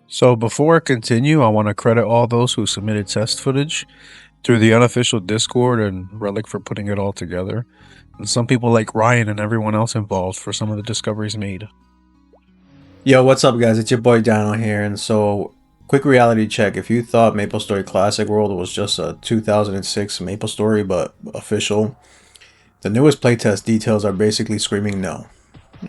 So before I continue, I want to credit all those who submitted test footage through the unofficial Discord and Relic for putting it all together, and some people like Ryan and everyone else involved for some of the discoveries made. Yo, what's up, guys? It's your boy Dyno here, and quick reality check. If you thought MapleStory Classic World was just a 2006 MapleStory but official, the newest playtest details are basically screaming no.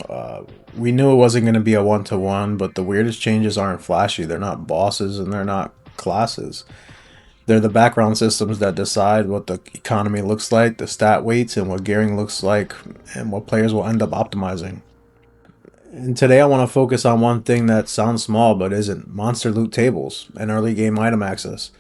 Uh, we knew it wasn't going to be a one-to-one, but the weirdest changes aren't flashy. They're not bosses and they're not classes. They're the background systems that decide what the economy looks like, the stat weights, and what gearing looks like, and what players will end up optimizing. And today I want to focus on one thing that sounds small but isn't: monster loot tables and early game item access.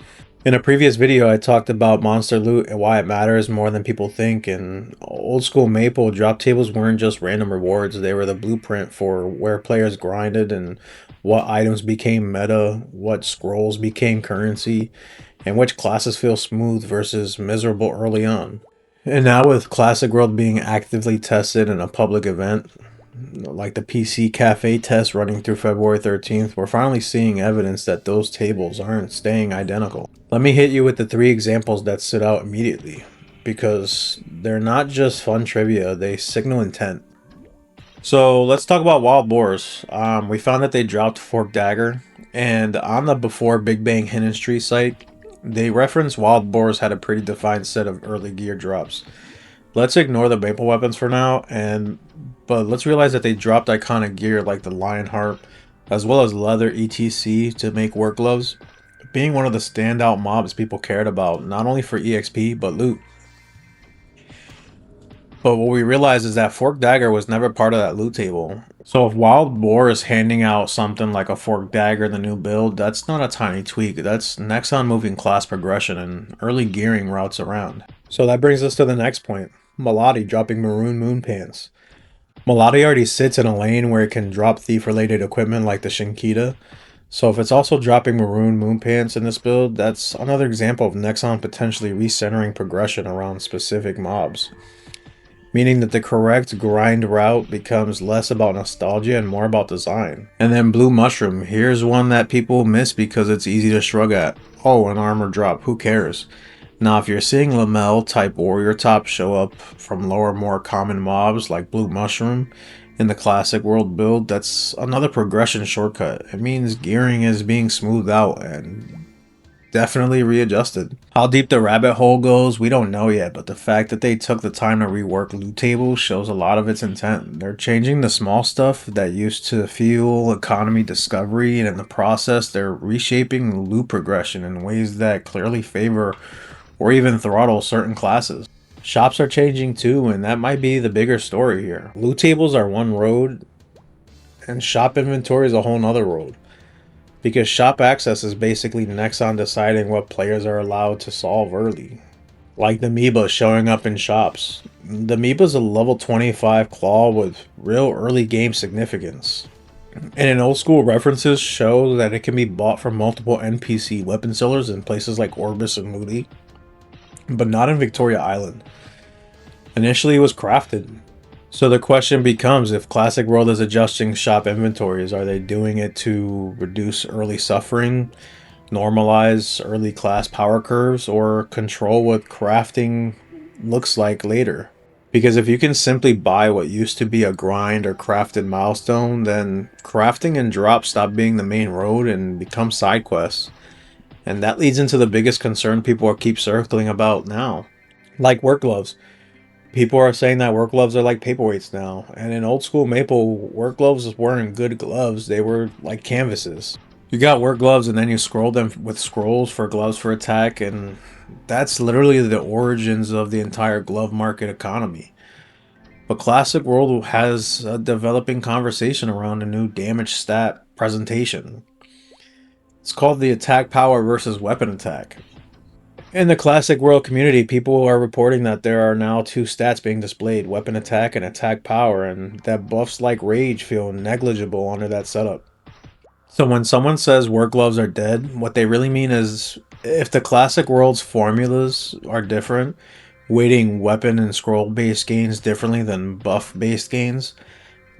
In a previous video I talked about monster loot and why it matters more than people think, and old school Maple drop tables weren't just random rewards, they were the blueprint for where players grinded and what items became meta, what scrolls became currency, and which classes feel smooth versus miserable early on. And now with Classic World being actively tested in a public event, like the PC Cafe test running through February 13th, we're finally seeing evidence that those tables aren't staying identical. Let me hit you with the three examples that stood out immediately, because they're not just fun trivia, they signal intent. So let's talk about Wild Boars. We found that they dropped Fork Dagger, and on the Before Big Bang Hidden Street site, they reference Wild Boars had a pretty defined set of early gear drops. Let's ignore the maple weapons for now, but let's realize that they dropped iconic gear like the lion harp, as well as leather etc. to make work gloves, being one of the standout mobs people cared about, not only for EXP but loot. But what we realize is that Fork Dagger was never part of that loot table. So if Wild Boar is handing out something like a Fork Dagger in the new build, that's not a tiny tweak, that's Nexon moving class progression and early gearing routes around. So that brings us to the next point. Melody dropping Maroon Moon Pants. Melody already sits in a lane where it can drop thief-related equipment like the Shinkita, so if it's also dropping Maroon Moon Pants in this build, that's another example of Nexon potentially recentering progression around specific mobs. Meaning that the correct grind route becomes less about nostalgia and more about design. And then Blue Mushroom, here's one that people miss because it's easy to shrug at. Oh, an armor drop, who cares? Now, if you're seeing Lamel type warrior top show up from lower, more common mobs like Blue Mushroom in the Classic World build, that's another progression shortcut. It means gearing is being smoothed out and definitely readjusted. How deep the rabbit hole goes, we don't know yet, but the fact that they took the time to rework loot tables shows a lot of its intent. They're changing the small stuff that used to fuel economy discovery, and in the process, they're reshaping loot progression in ways that clearly favor or even throttle certain classes. Shops are changing too, and that might be the bigger story here. Loot tables are one road, and shop inventory is a whole nother road. Because shop access is basically Nexon deciding what players are allowed to solve early. Like the Amoeba showing up in shops. The Amoeba's a level 25 claw with real early game significance. And in old school references show that it can be bought from multiple NPC weapon sellers in places like Orbis and Moody, but not in Victoria Island. Initially it was crafted. So the question becomes, if Classic World is adjusting shop inventories, are they doing it to reduce early suffering, normalize early class power curves, or control what crafting looks like later? Because if you can simply buy what used to be a grind or crafted milestone, then crafting and drop stop being the main road and become side quests. And that leads into the biggest concern people keep circling about now. Like work gloves. People are saying that work gloves are like paperweights now, and in old school Maple, work gloves weren't good gloves, they were like canvases. You got work gloves and then you scroll them with scrolls for gloves for attack, and that's literally the origins of the entire glove market economy. But Classic World has a developing conversation around a new damage stat presentation. It's called the attack power versus weapon attack. In the Classic World community, people are reporting that there are now two stats being displayed, weapon attack and attack power, and that buffs like rage feel negligible under that setup. So when someone says work gloves are dead, what they really mean is, if the Classic World's formulas are different, weighting weapon and scroll based gains differently than buff based gains,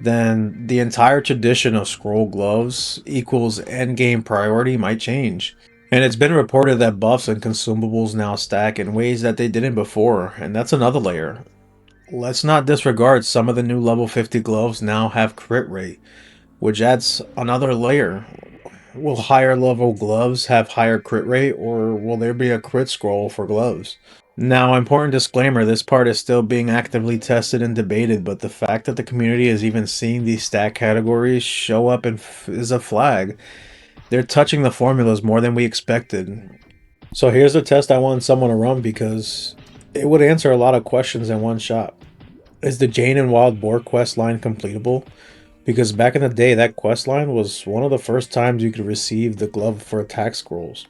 then the entire tradition of scroll gloves equals endgame priority might change. And it's been reported that buffs and consumables now stack in ways that they didn't before, and that's another layer. Let's not disregard some of the new level 50 gloves now have crit rate, which adds another layer. Will higher level gloves have higher crit rate, or will there be a crit scroll for gloves? Now, important disclaimer, this part is still being actively tested and debated, but the fact that the community is even seeing these stat categories show up is a flag. They're touching the formulas more than we expected. So here's a test I want someone to run because it would answer a lot of questions in one shot. Is the Jane and Wild Boar quest line completable? Because back in the day, that quest line was one of the first times you could receive the glove for attack scrolls,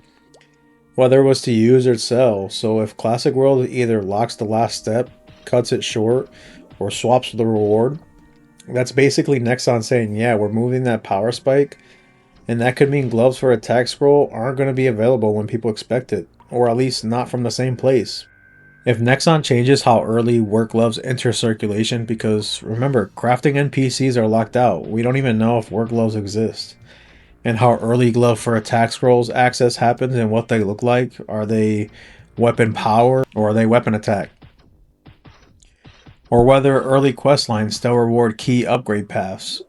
whether it was to use or sell. So if Classic World either locks the last step, cuts it short, or swaps the reward, that's basically Nexon saying, yeah, we're moving that power spike, and that could mean gloves for attack scroll aren't going to be available when people expect it, or at least not from the same place. If Nexon changes how early work gloves enter circulation, because remember, crafting NPCs are locked out, we don't even know if work gloves exist. And how early glove for attack scrolls access happens and what they look like. Are they weapon power or are they weapon attack? Or whether early quest lines still reward key upgrade paths.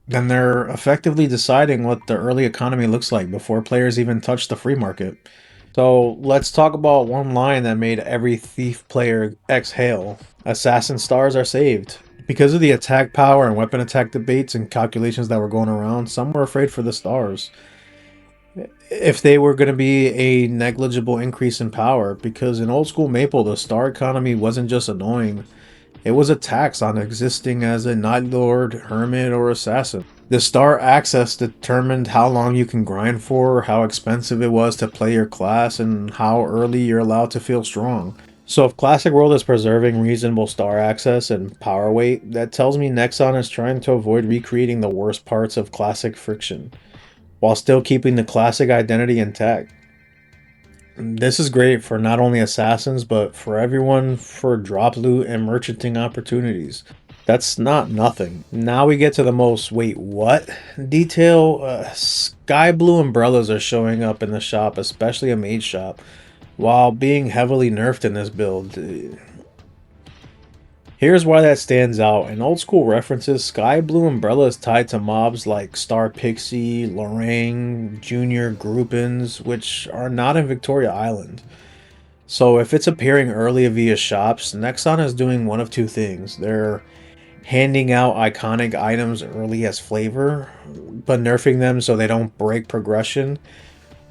Then they're effectively deciding what the early economy looks like before players even touch the free market. So let's talk about one line that made every thief player exhale. Assassin stars are saved. Because of the attack power and weapon attack debates and calculations that were going around, some were afraid for the stars. If they were going to be a negligible increase in power, because in old school Maple, the star economy wasn't just annoying, it was a tax on existing as a Night Lord, Hermit, or Assassin. The star access determined how long you can grind for, how expensive it was to play your class, and how early you're allowed to feel strong. So if Classic World is preserving reasonable star access and power weight, that tells me Nexon is trying to avoid recreating the worst parts of Classic friction, while still keeping the Classic identity intact. This is great for not only assassins, but for everyone for drop loot and merchanting opportunities. That's not nothing. Now we get to the most, wait, what? Detail. Sky blue umbrellas are showing up in the shop, especially a mage shop, while being heavily nerfed in this build. Here's why that stands out. In old school references, Sky Blue Umbrella is tied to mobs like Star Pixie, Lorang, Junior Groupins, which are not in Victoria Island. So if it's appearing early via shops, Nexon is doing one of two things. They're handing out iconic items early as flavor, but nerfing them so they don't break progression,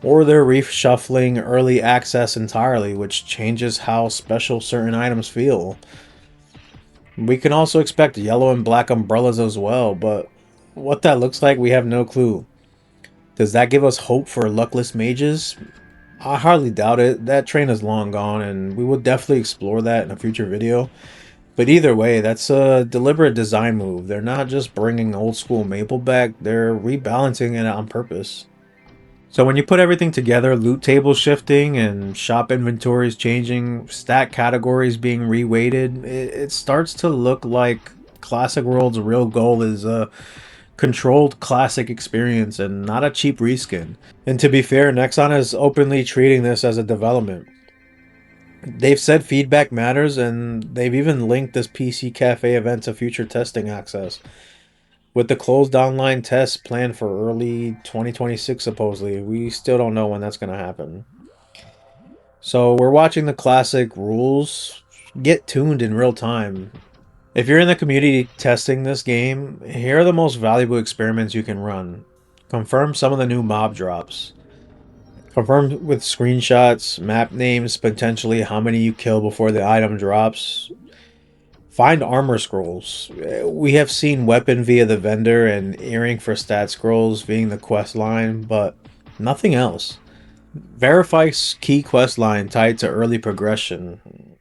or they're reshuffling early access entirely, which changes how special certain items feel. We can also expect yellow and black umbrellas as well, but what that looks like, we have no clue. Does that give us hope for luckless mages? I hardly doubt it. That train is long gone, and we will definitely explore that in a future video. But either way, that's a deliberate design move. They're not just bringing old school Maple back, they're rebalancing it on purpose. So when you put everything together, loot tables shifting and shop inventories changing, stat categories being reweighted, it starts to look like Classic World's real goal is a controlled classic experience and not a cheap reskin. And to be fair, Nexon is openly treating this as a development. They've said feedback matters, and they've even linked this PC Cafe event to future testing access. With the closed online test planned for early 2026, supposedly, we still don't know when that's going to happen. So we're watching the classic rules get tuned in real time. If you're in the community testing this game, here are the most valuable experiments you can run. Confirm some of the new mob drops. Confirm with screenshots, map names, potentially how many you kill before the item drops. Find armor scrolls. We have seen weapon via the vendor and earring for stat scrolls being the quest line, but nothing else. Verify key quest line tied to early progression,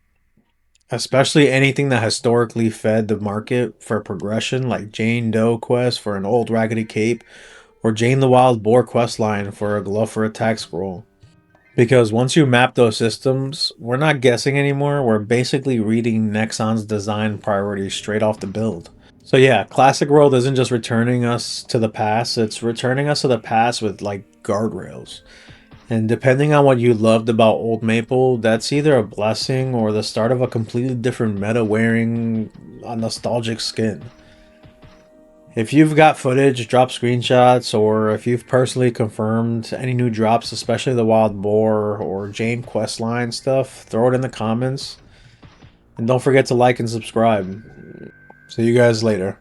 especially anything that historically fed the market for progression, like Jane Doe quest for an old raggedy cape, or Jane the Wild Boar quest line for a glove for attack scroll. Because once you map those systems, we're not guessing anymore. We're basically reading Nexon's design priorities straight off the build. So yeah, Classic World isn't just returning us to the past, it's returning us to the past with like guardrails. And depending on what you loved about Old Maple, that's either a blessing or the start of a completely different meta wearing a nostalgic skin. If you've got footage, drop screenshots, or if you've personally confirmed any new drops, especially the Wild Boar or Jane questline stuff, throw it in the comments. And don't forget to like and subscribe. See you guys later.